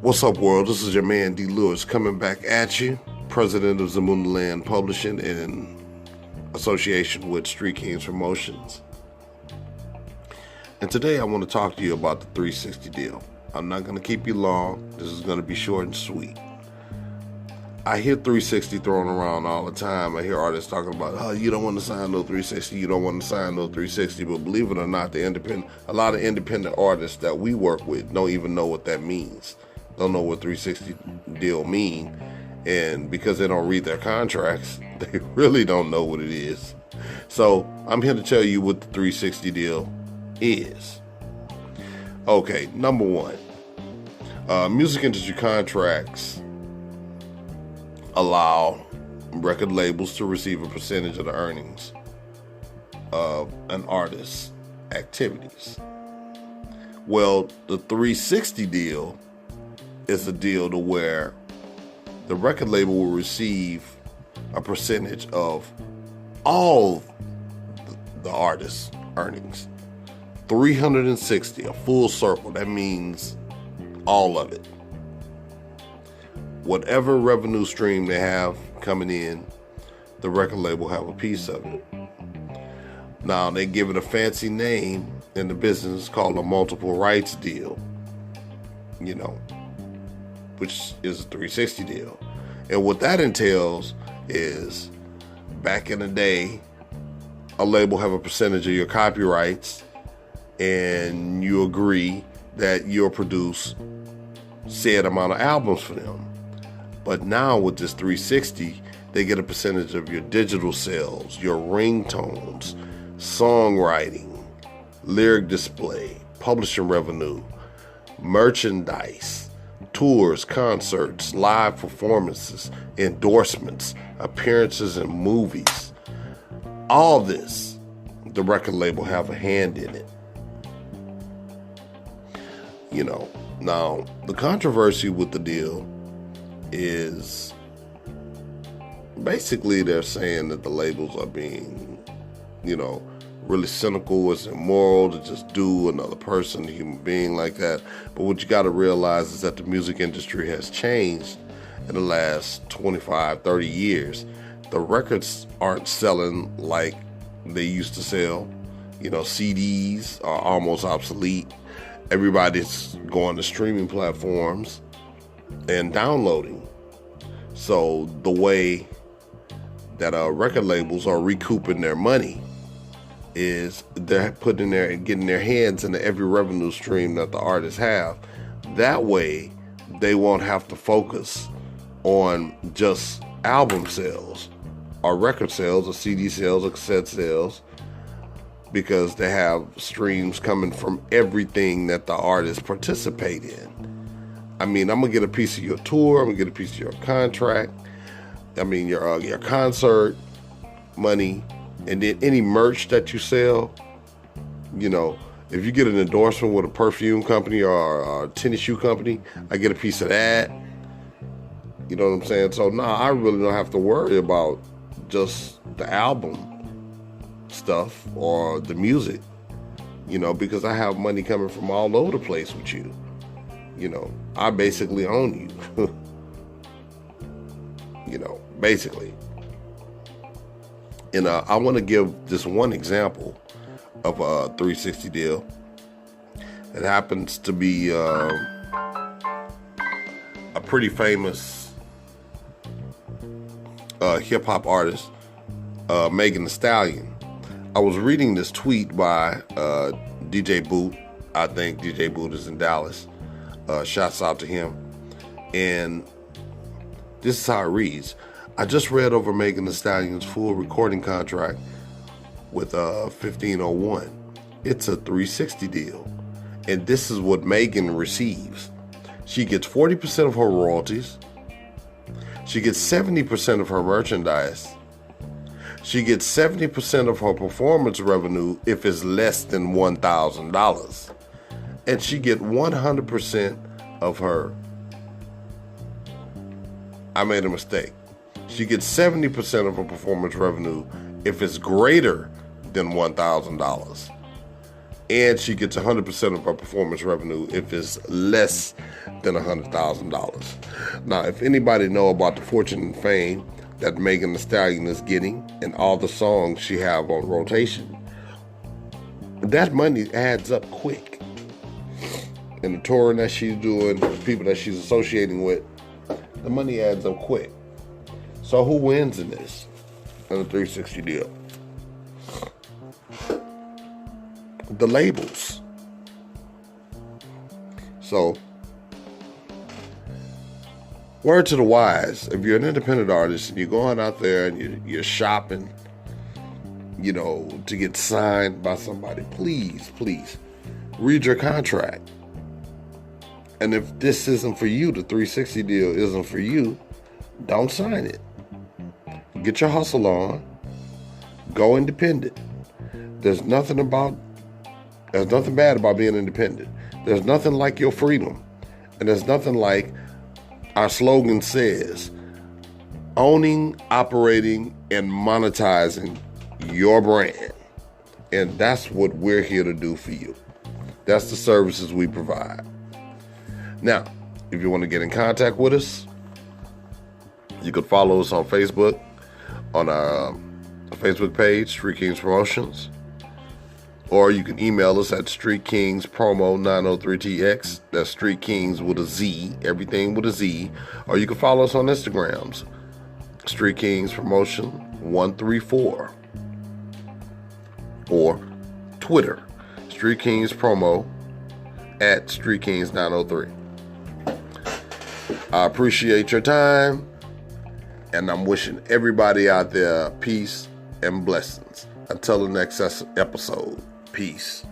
What's up, world? This is your man D. Lewis coming back at you, president of Zamundaland Publishing in association with StreetKingz Promotions. And today I want to talk to you about the 360 deal. I'm not going to keep you long. This is going to be short and sweet. I hear 360 thrown around all the time. I hear artists talking about, oh, you don't want to sign no 360, you don't want to sign no 360. But believe it or not, a lot of independent artists that we work with don't even know what that means. Don't know what 360 deal mean. And because they don't read their contracts, they really don't know what it is. So I'm here to tell you what the 360 deal is. Okay, number one, music industry contracts allow record labels to receive a percentage of the earnings of an artist's activities. Well, the 360 deal is a deal to where the record label will receive a percentage of all the artist's earnings. 360, a full circle. That means all of it. Whatever revenue stream they have coming in, the record label have a piece of it. Now, they give it a fancy name in the business called a multiple rights deal, which is a 360 deal. And what that entails is, back in the day, a label have a percentage of your copyrights, and you agree that you'll produce said amount of albums for them. But now with this 360, they get a percentage of your digital sales, your ringtones, songwriting, lyric display, publishing revenue, merchandise, tours, concerts, live performances, endorsements, appearances in movies. All this, the record label have a hand in it. Now, the controversy with the deal is basically they're saying that the labels are being, really cynical. It's immoral to just do another person, a human being like that. But what you got to realize is that the music industry has changed in the last 25, 30 years. The records aren't selling like they used to sell. CDs are almost obsolete. Everybody's going to streaming platforms and downloading. So the way that record labels are recouping their money is they're putting getting their hands into every revenue stream that the artists have. That way, they won't have to focus on just album sales or record sales or CD sales or cassette sales, because they have streams coming from everything that the artists participate in. I mean, I'm gonna get a piece of your tour. I'm gonna get a piece of your contract. Your concert money. And then any merch that you sell, if you get an endorsement with a perfume company or a tennis shoe company, I get a piece of that. You know what I'm saying? So I really don't have to worry about just the album stuff or the music, because I have money coming from all over the place with you. I basically own you. Basically. And I want to give just one example of a 360 deal. It happens to be a pretty famous hip-hop artist, Megan Thee Stallion. I was reading this tweet by DJ Boot. I think DJ Boot is in Dallas. Shouts out to him. And this is how it reads. I just read over Megan Thee Stallion's full recording contract with 1501. It's a 360 deal. And this is what Megan receives. She gets 40% of her royalties. She gets 70% of her merchandise. She gets 70% of her performance revenue if it's less than $1,000. And she gets 100% of her... I made a mistake. She gets 70% of her performance revenue if it's greater than $1,000. And she gets 100% of her performance revenue if it's less than $100,000. Now, if anybody know about the fortune and fame that Megan Thee Stallion is getting and all the songs she have on rotation, that money adds up quick. And the touring that she's doing, the people that she's associating with, the money adds up quick. So who wins in this? In a 360 deal? The labels. So, word to the wise, if you're an independent artist and you're going out there and you're shopping, to get signed by somebody, please read your contract. And if this isn't for you, the 360 deal isn't for you, don't sign it. Get your hustle on. Go independent. There's nothing bad about being independent. There's nothing like your freedom. And there's nothing like our slogan says, owning, operating, and monetizing your brand. And that's what we're here to do for you. That's the services we provide. Now, if you want to get in contact with us, you can follow us on Facebook, on our Facebook page, StreetKingz Promotions, or you can email us at StreetKingzPromo903TX. That's StreetKingz with a Z, everything with a Z. Or you can follow us on Instagrams, StreetKingz Promotion 134, or Twitter, StreetKingz Promo at StreetKingz903. I appreciate your time, and I'm wishing everybody out there peace and blessings. Until the next episode, peace.